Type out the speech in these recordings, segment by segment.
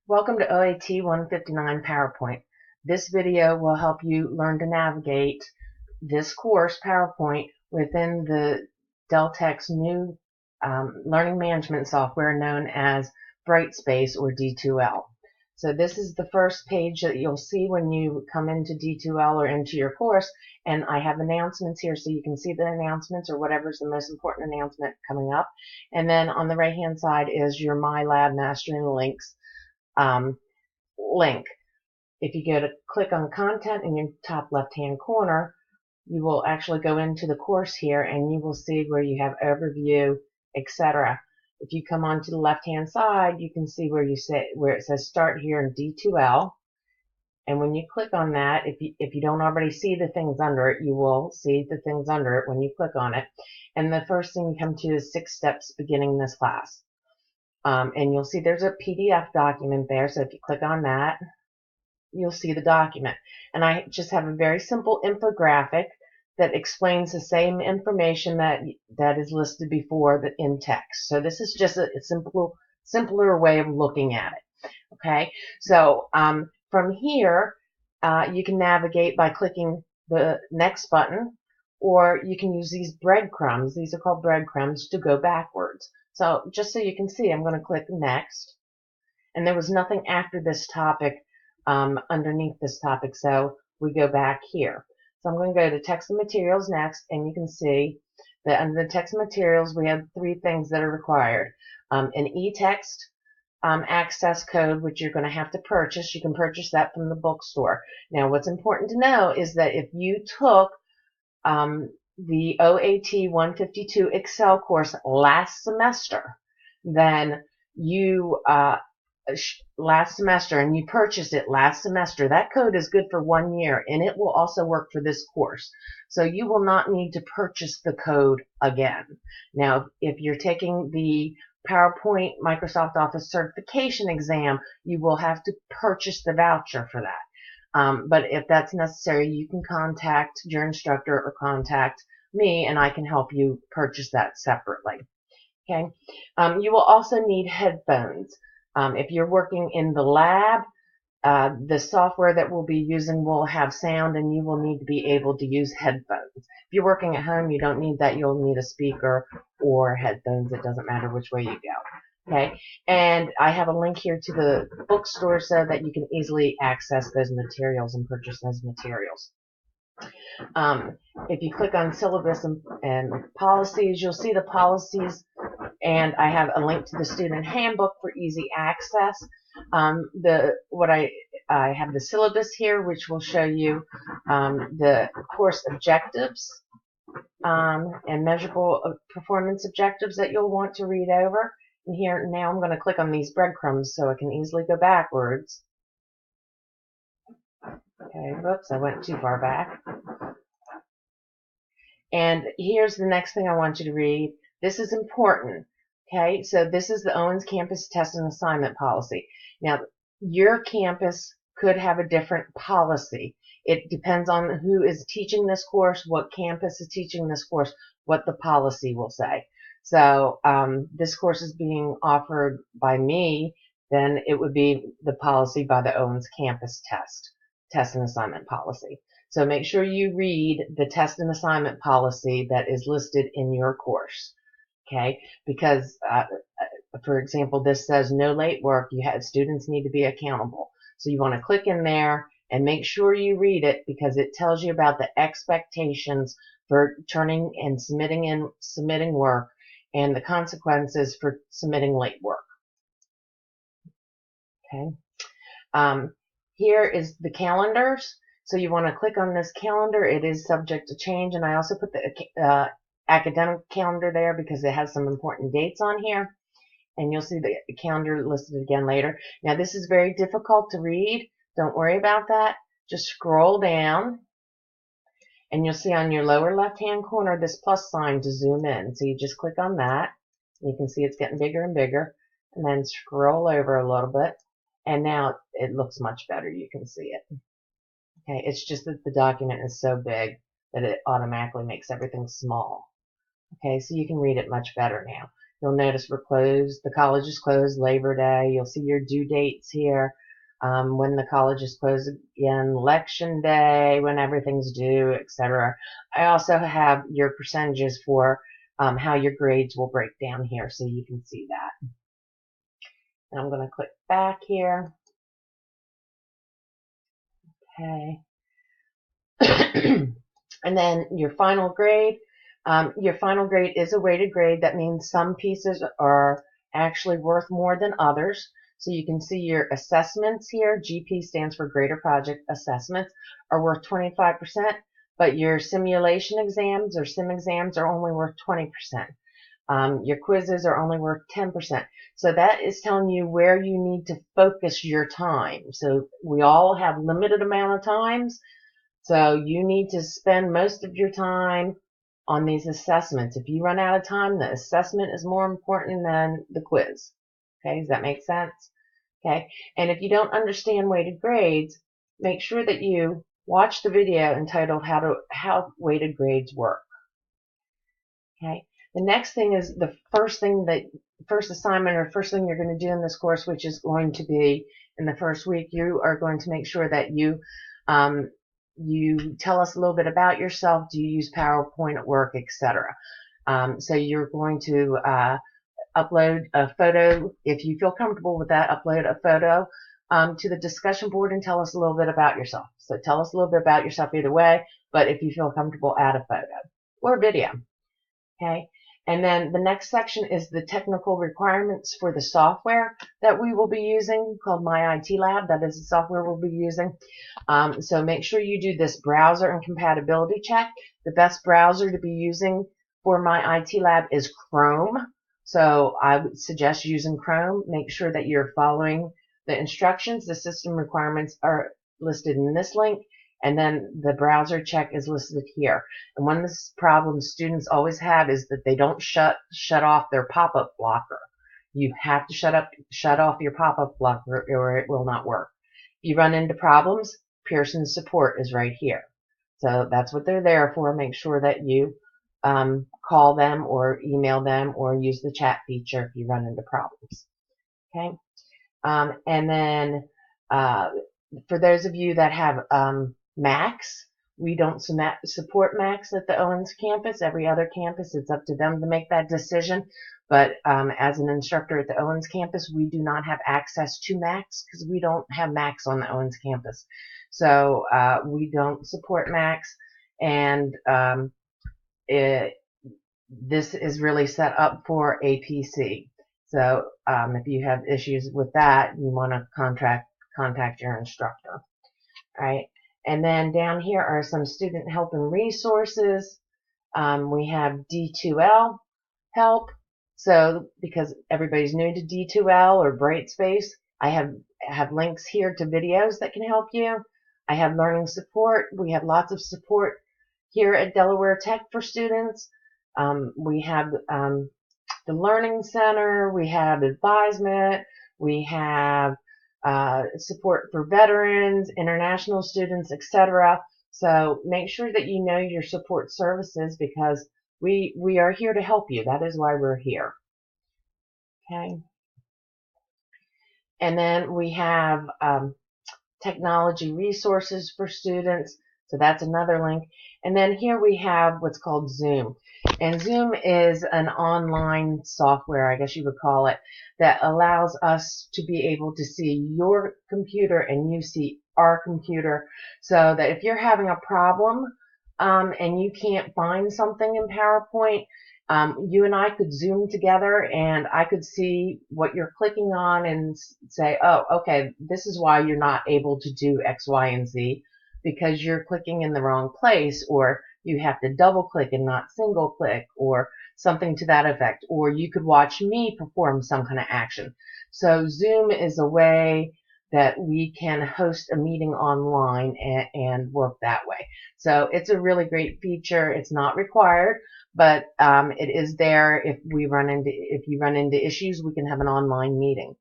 Welcome to OAT159-PowerPoint. This video will help you learn to navigate this course, PowerPoint, within the Dell Tech's new learning management software known as Brightspace or D2L. So this is the first page that you'll see when you come into D2L or into your course, and I have announcements here so you can see the announcements or whatever's the most important announcement coming up. And then on the right hand side is your My Lab Mastering Links link. If you go to click on content in your top left hand corner, you will actually go into the course here and you will see where you have overview, etc. If you come onto the left hand side, you can see where it says start here in D2L, and when you click on that, if you don't already see the things under it, you will see the things under it when you click on it. And the first thing you come to is 6 steps beginning this class. And you'll see there's a PDF document there, so if you click on that, you'll see the document. And I just have a very simple infographic that explains the same information that is listed before in text. So this is just a simpler way of looking at it. Okay, so from here, you can navigate by clicking the next button, or you can use these breadcrumbs. These are called breadcrumbs to go backwards. So just so you can see, I'm going to click next, and there was nothing after this topic underneath this topic, so we go back here. So I'm going to go to text and materials next, and you can see that under the text and materials we have 3 things that are required. An e-text access code, which you're going to have to purchase. You can purchase that from the bookstore. Now what's important to know is that if you took the OAT152 Excel course last semester, then you last semester, and you purchased it last semester, that code is good for 1 year, and it will also work for this course. So you will not need to purchase the code again. Now, if you're taking the PowerPoint Microsoft Office certification exam, you will have to purchase the voucher for that. But if that's necessary, you can contact your instructor or contact me, and I can help you purchase that separately. Okay. You will also need headphones. If you're working in the lab, the software that we'll be using will have sound, and you will need to be able to use headphones. If you're working at home, you don't need that. You'll need a speaker or headphones. It doesn't matter which way you go. Okay, and I have a link here to the bookstore so that you can easily access those materials and purchase those materials. If you click on syllabus and policies, you'll see the policies, and I have a link to the student handbook for easy access. I have the syllabus here, which will show you the course objectives and measurable performance objectives that you'll want to read over. And here now I'm going to click on these breadcrumbs so I can easily go backwards. Okay, whoops, I went too far back. And here's the next thing I want you to read. This is important. Okay, so this is the Owens Campus Test and Assignment Policy. Now, your campus could have a different policy. It depends on who is teaching this course, what campus is teaching this course, what the policy will say. So this course is being offered by me, then it would be the policy by the Owens Campus Test and Assignment Policy. So make sure you read the test and assignment policy that is listed in your course. Okay, because for example, this says no late work. Students need to be accountable. So you want to click in there and make sure you read it, because it tells you about the expectations for turning and submitting work, and the consequences for submitting late work. Okay. Here is the calendars. So you want to click on this calendar. It is subject to change, and I also put the academic calendar there because it has some important dates on here, and you'll see the calendar listed again later. Now this is very difficult to read. Don't worry about that. Just scroll down, and you'll see on your lower left hand corner this plus sign to zoom in. So you just click on that. You can see it's getting bigger and bigger, and then scroll over a little bit, and now it looks much better. You can see it. Okay, it's just that the document is so big that it automatically makes everything small. Okay, so you can read it much better now. You'll notice we're closed. The college is closed Labor Day. You'll see your due dates here. When the college is closed again, election day, when everything's due, etc. I also have your percentages for how your grades will break down here, so you can see that. And I'm going to click back here. Okay. And then your final grade. Your final grade is a weighted grade. That means some pieces are actually worth more than others. So you can see your assessments here. GP stands for Greater Project Assessments, are worth 25%, but your simulation exams or sim exams are only worth 20%. Your quizzes are only worth 10%. So that is telling you where you need to focus your time. So we all have limited amount of times. So you need to spend most of your time on these assessments. If you run out of time, the assessment is more important than the quiz. Okay, does that make sense? Okay, and if you don't understand weighted grades, make sure that you watch the video entitled How Weighted Grades Work. Okay, the next thing is the first assignment or first thing you're going to do in this course, which is going to be in the first week. You are going to make sure that you tell us a little bit about yourself. Do you use PowerPoint at work, etc. So you're going to upload a photo. If you feel comfortable with that, upload a photo to the discussion board and tell us a little bit about yourself. So tell us a little bit about yourself either way, but if you feel comfortable, add a photo or video. Okay. And then the next section is the technical requirements for the software that we will be using, called My IT Lab. That is the software we'll be using. So make sure you do this browser and compatibility check. The best browser to be using for My IT Lab is Chrome. So I would suggest using Chrome. Make sure that you're following the instructions. The system requirements are listed in this link, and then the browser check is listed here. And one of the problems students always have is that they don't shut off their pop-up blocker. You have to shut off your pop-up blocker or it will not work. If you run into problems, Pearson's support is right here. So that's what they're there for. Make sure that you call them or email them or use the chat feature if you run into problems. Okay. And then for those of you that have Macs, we don't support Macs at the Owens campus. Every other campus, it's up to them to make that decision. But as an instructor at the Owens campus, we do not have access to Macs because we don't have Macs on the Owens campus. So we don't support Macs, and this is really set up for a PC. So if you have issues with that, you want to contact your instructor. All right. And then down here are some student help and resources. We have D2L help. So because everybody's new to D2L or Brightspace, I have links here to videos that can help you. I have learning support. We have lots of support here at Delaware Tech for students. We have the Learning Center. We have advisement. We have support for veterans, international students, etc. So make sure that you know your support services because we are here to help you. That is why we're here. Okay. And then we have technology resources for students. So that's another link. And then here we have what's called Zoom. And Zoom is an online software, I guess you would call it, that allows us to be able to see your computer and you see our computer, so that if you're having a problem and you can't find something in PowerPoint, you and I could Zoom together and I could see what you're clicking on and say, oh, okay, this is why you're not able to do X, Y, and Z, because you're clicking in the wrong place, or you have to double click and not single click, or something to that effect. Or you could watch me perform some kind of action. So Zoom is a way that we can host a meeting online and work that way. So it's a really great feature. It's not required, but it is there. If you run into issues, we can have an online meeting.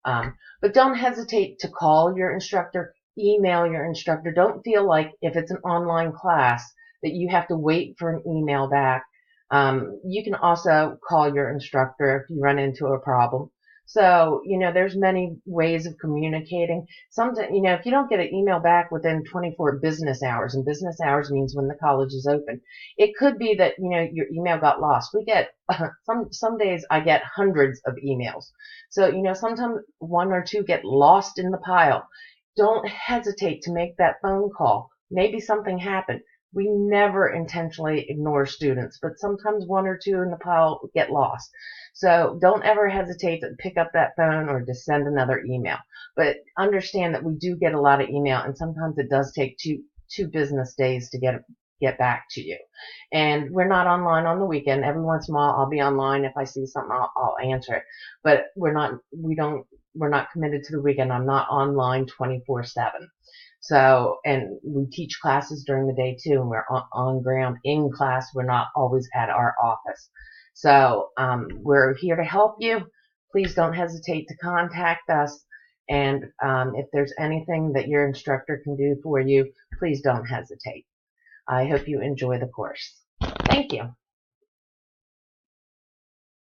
But don't hesitate to call your instructor, email your instructor. Don't feel like if it's an online class that you have to wait for an email back. You can also call your instructor if you run into a problem. So, there's many ways of communicating. Sometimes, if you don't get an email back within 24 business hours, and business hours means when the college is open, it could be that, your email got lost. We get, some days I get hundreds of emails. So, sometimes one or two get lost in the pile. Don't hesitate to make that phone call. Maybe something happened. We never intentionally ignore students, but sometimes one or two in the pile get lost. So don't ever hesitate to pick up that phone or to send another email. But understand that we do get a lot of email, and sometimes it does take two business days to get back to you. And we're not online on the weekend. Every once in a while I'll be online. If I see something, I'll answer it. But we're not committed to the weekend. I'm not online 24/7. So, and we teach classes during the day too, and we're on ground in class. We're not always at our office. So, we're here to help you. Please don't hesitate to contact us. And if there's anything that your instructor can do for you, please don't hesitate. I hope you enjoy the course. Thank you.